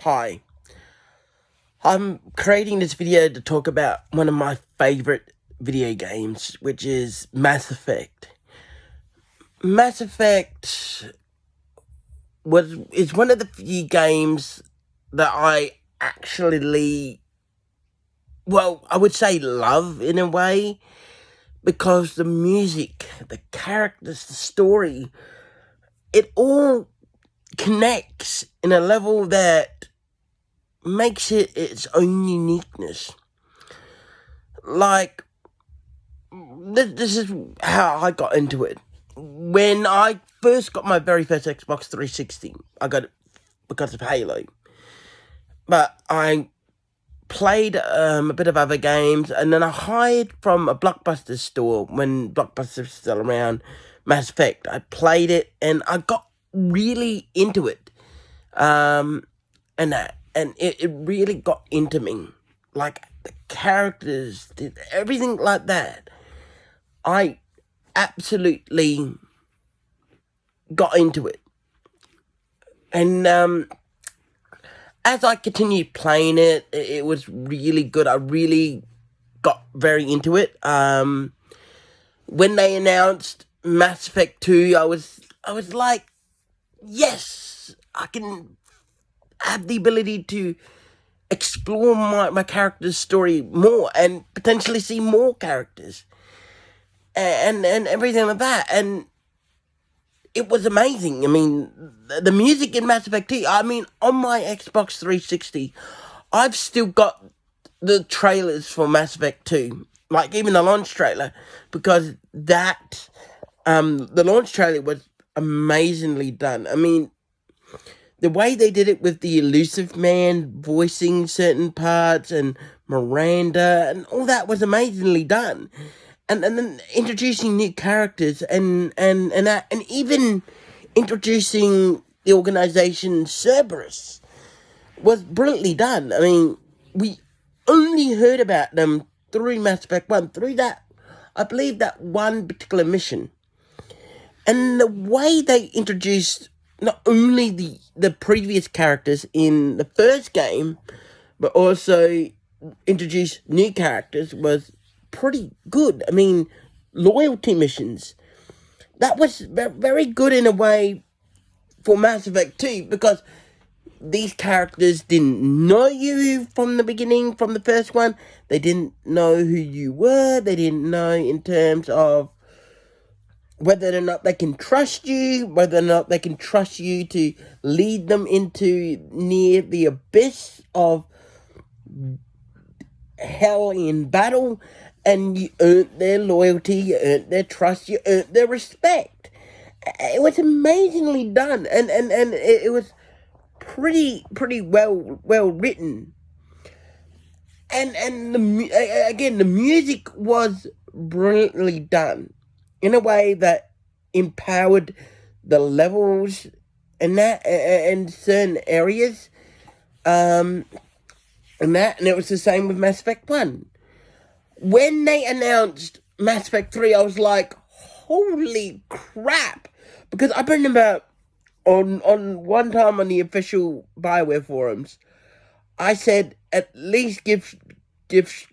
Hi, I'm creating this video to talk about one of my favorite video games, which is Mass Effect. Mass Effect is one of the few games that I actually, I would say love in a way, because the music, the characters, the story, it all connects in a level that makes it its own uniqueness. Like, this is how I got into it. When I first got my very first Xbox 360, I got it because of Halo. But I played a bit of other games, and then I hired from a Blockbuster store when Blockbuster was still around, Mass Effect. I played it, and I got really into it. And it really got into me. Like, the characters, everything like that. I absolutely got into it. And as I continued playing it, it was really good. I really got very into it. When they announced Mass Effect 2, I was like, yes, I can have the ability to explore my character's story more and potentially see more characters and everything like that. And it was amazing. I mean, the music in Mass Effect 2, I mean, on my Xbox 360, I've still got the trailers for Mass Effect 2, like even the launch trailer, because the launch trailer was amazingly done. I mean, the way they did it with the Elusive Man voicing certain parts and Miranda and all that was amazingly done. And then introducing new characters and even introducing the organization Cerberus was brilliantly done. I mean, we only heard about them through Mass Effect 1, through that, I believe, that one particular mission. And the way they introduced not only the previous characters in the first game, but also introduced new characters was pretty good. I mean, loyalty missions. That was very good in a way for Mass Effect 2, because these characters didn't know you from the beginning, from the first one. They didn't know who you were. They didn't know in terms of whether or not they can trust you, whether or not they can trust you to lead them into near the abyss of hell in battle. And you earned their loyalty, you earned their trust, you earned their respect. It was amazingly done, and it was pretty well written. And again, the music was brilliantly done in a way that empowered the levels and that and certain areas. And it was the same with Mass Effect 1. When they announced Mass Effect 3, I was like, holy crap. Because I remember on one time on the official Bioware forums, I said at least give if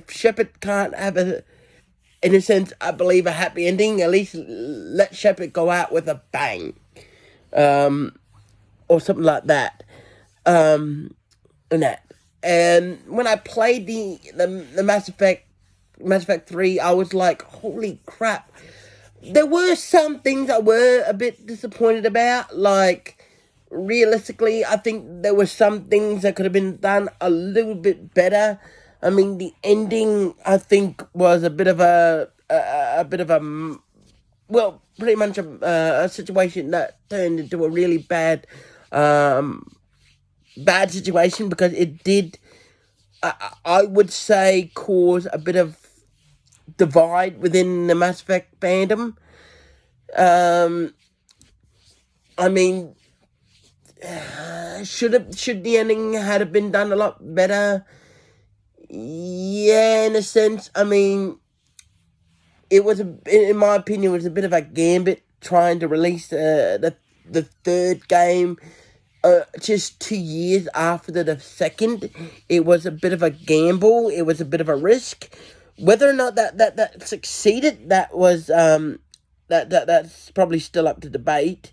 Shepard can't have in a sense, I believe, a happy ending, at least let Shepard go out with a bang, or something like that. And that. And when I played the Mass Effect 3, I was like, holy crap. There were some things I were a bit disappointed about, like, realistically, I think there were some things that could have been done a little bit better. I mean, the ending, I think, was a bit of pretty much a situation that turned into a really bad situation, because it did, I would say, cause a bit of divide within the Mass Effect fandom. I mean, should the ending had been done a lot better? Yeah, in a sense. I mean, it was in my opinion, it was a bit of a gambit trying to release the third game just 2 years after the second. It was a bit of a gamble. It was a bit of a risk. Whether or not that succeeded, that's probably still up to debate.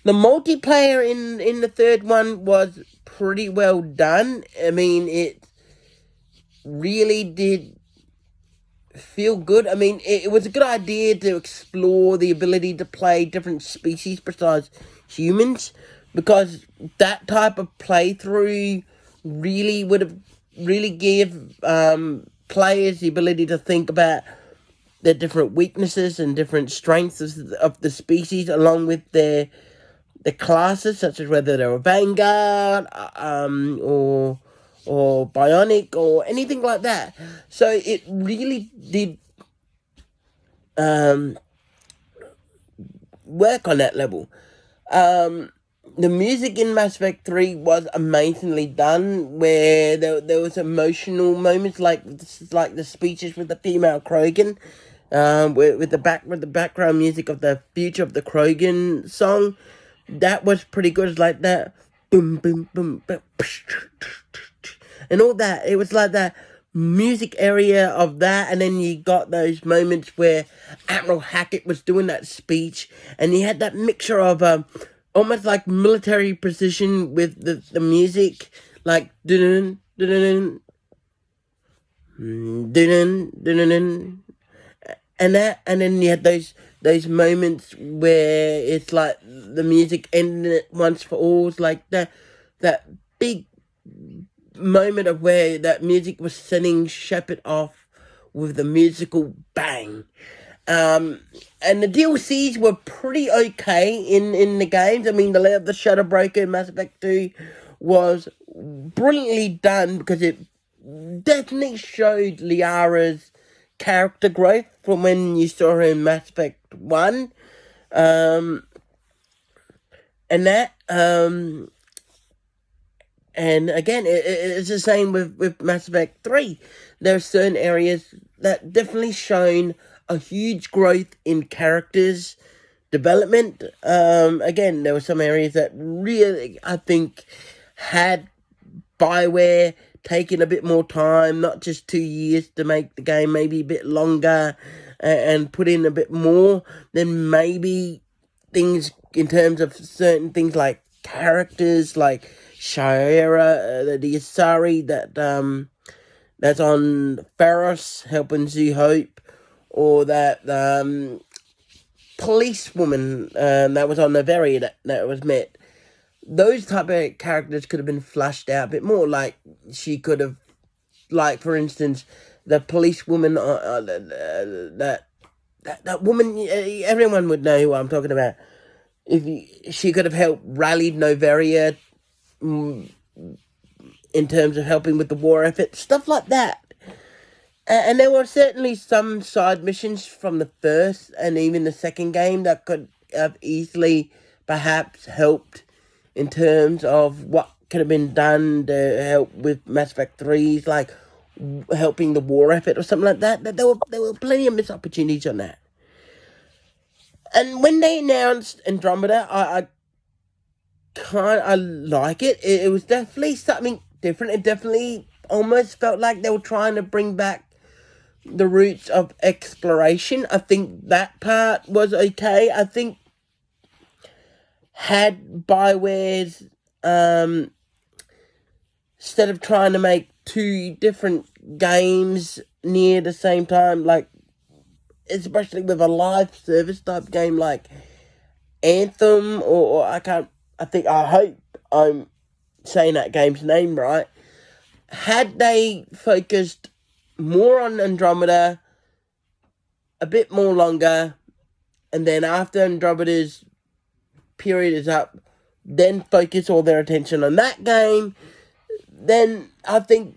The multiplayer in the third one was pretty well done. I mean, it really did feel good. I mean, it was a good idea to explore the ability to play different species besides humans, because that type of playthrough really would have really give players the ability to think about the different weaknesses and different strengths of the species, along with the classes, such as whether they're Vanguard, or Bionic, or anything like that. So it really did work on that level. The music in Mass Effect 3 was amazingly done, where there was emotional moments like the speeches with the female Krogan, with the background music of the Future of the Krogan song. That was pretty good. It's like that boom boom boom, boom and all that. It was like that music area of that, and then you got those moments where Admiral Hackett was doing that speech, and you had that mixture of almost like military precision with the music, like dun dun dun dun dun, and then you had those moments where it's like the music ending it once for all. It's like that big moment of where that music was sending Shepard off with the musical bang. And the DLCs were pretty okay in the games. I mean, the Lair of the Shadowbreaker in Mass Effect 2 was brilliantly done, because it definitely showed Liara's character growth from when you saw her in Mass Effect 1. And that, and again, it's the same with Mass Effect 3. There are certain areas that definitely shown a huge growth in characters' development. Again, there were some areas that really, I think, had BioWare taking a bit more time, not just 2 years to make the game, maybe a bit longer, and put in a bit more, then maybe things in terms of certain things like characters, like Shayera, the Asari that's on Pharos helping Zoo Hope, or that policewoman that was on Noveria that was met. Those type of characters could have been flushed out a bit more. Like, she could have, like, for instance, the policewoman, that woman, everyone would know who I'm talking about. She could have helped rallied Noveria in terms of helping with the war effort, stuff like that. And there were certainly some side missions from the first and even the second game that could have easily perhaps helped in terms of what could have been done to help with Mass Effect 3's, like helping the war effort or something like that. There were plenty of missed opportunities on that. And when they announced Andromeda, I like it. It was definitely something different. It definitely almost felt like they were trying to bring back the roots of exploration. I think that part was okay. I think had BioWare's instead of trying to make two different games near the same time, like especially with a live service type game like Anthem, or I hope I'm saying that game's name right. Had they focused more on Andromeda, a bit more longer, and then after Andromeda's period is up, then focus all their attention on that game, then I think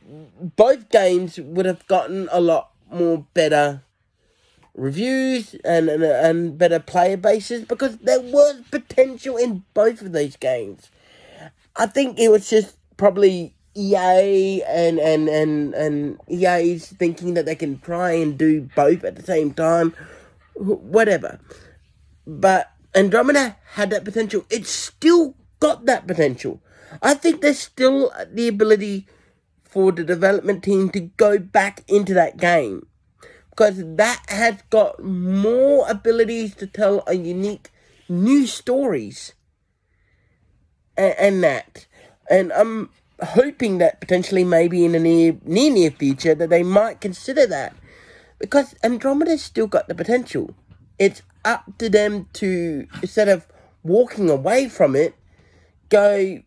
both games would have gotten a lot more better reviews and better player bases, because there was potential in both of these games. I think it was just probably EA and EA's thinking that they can try and do both at the same time, whatever. But Andromeda had that potential. It still got that potential. I think there's still the ability for the development team to go back into that game, because that has got more abilities to tell a unique new stories and that. And I'm hoping that potentially maybe in the near future that they might consider that, because Andromeda's still got the potential. It's up to them to, instead of walking away from it, go,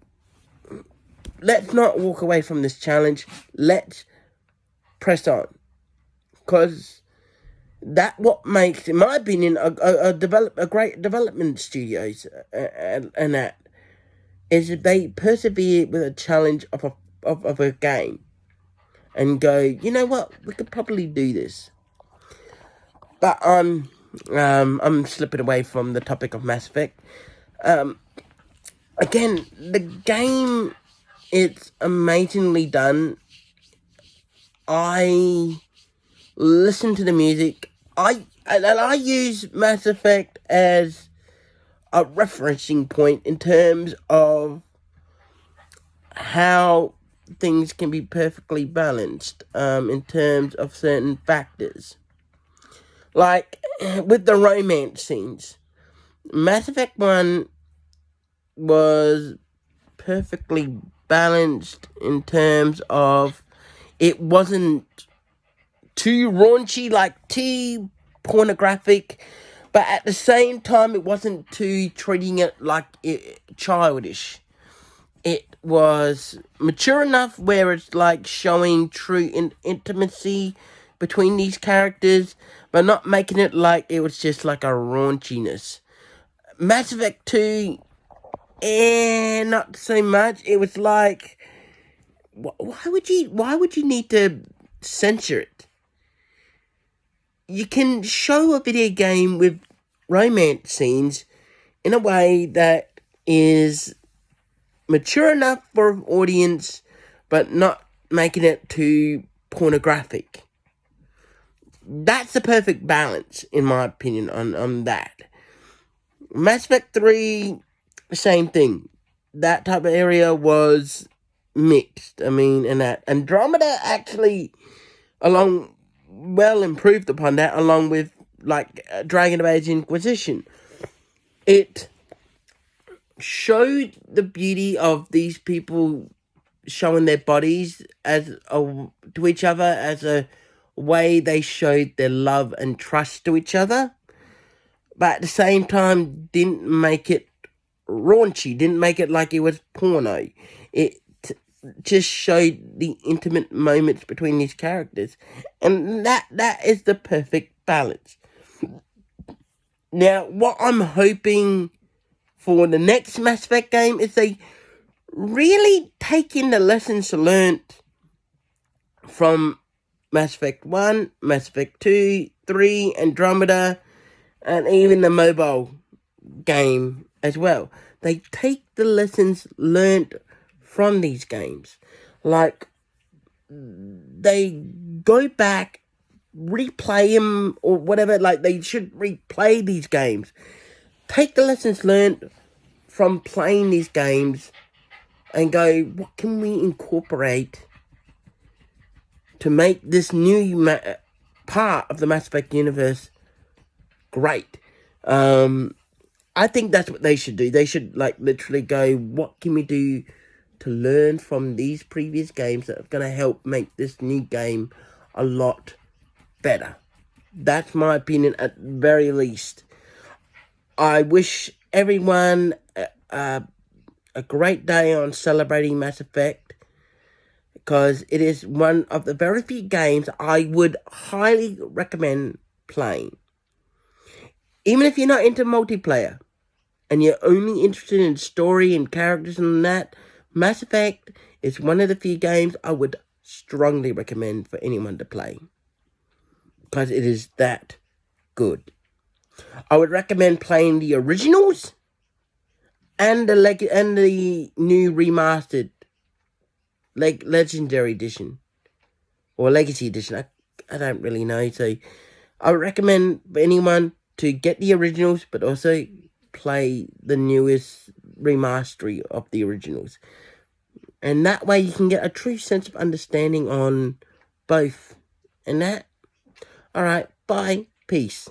let's not walk away from this challenge. Let's press on. Because that what makes, in my opinion, a great development studios and that is if they persevere with a challenge of a game and go, you know what, we could probably do this. But I'm slipping away from the topic of Mass Effect. Again, the game, it's amazingly done. I listen to the music. I use Mass Effect as a referencing point in terms of how things can be perfectly balanced in terms of certain factors. Like with the romance scenes, Mass Effect 1 was perfectly balanced in terms of it wasn't too raunchy, like too pornographic, but at the same time it wasn't too treating it like childish. It was mature enough where it's like showing true intimacy between these characters, but not making it like it was just like a raunchiness. Mass Effect 2, not so much. It was like, why would you need to censor it? You can show a video game with romance scenes in a way that is mature enough for an audience, but not making it too pornographic. That's the perfect balance, in my opinion, on that. Mass Effect 3, same thing. That type of area was mixed. I mean, and that Andromeda actually, improved upon that, along with like Dragon Age Inquisition. It showed the beauty of these people showing their bodies to each other as a way they showed their love and trust to each other, but at the same time didn't make it raunchy, didn't make it like it was porno. It just showed the intimate moments between these characters, and that is the perfect balance. Now, what I'm hoping for the next Mass Effect game is they really take in the lessons learned from Mass Effect 1, Mass Effect 2, 3, Andromeda, and even the mobile game as well. They take the lessons learned from these games. Like, they go back, replay them, or whatever. Like, they should replay these games. Take the lessons learned from playing these games and go, what can we incorporate to make this new part of the Mass Effect universe great? I think that's what they should do. They should like literally go, what can we do to learn from these previous games that are going to help make this new game a lot better? That's my opinion at very least. I wish everyone a great day on celebrating Mass Effect, because it is one of the very few games I would highly recommend playing. Even if you're not into multiplayer and you're only interested in story and characters and that, Mass Effect is one of the few games I would strongly recommend for anyone to play, because it is that good. I would recommend playing the originals and the new remastered Legendary Edition or Legacy Edition. I don't really know. So I would recommend for anyone to get the originals, but also play the newest remastery of the originals. And that way you can get a true sense of understanding on both. And that, alright, bye, peace.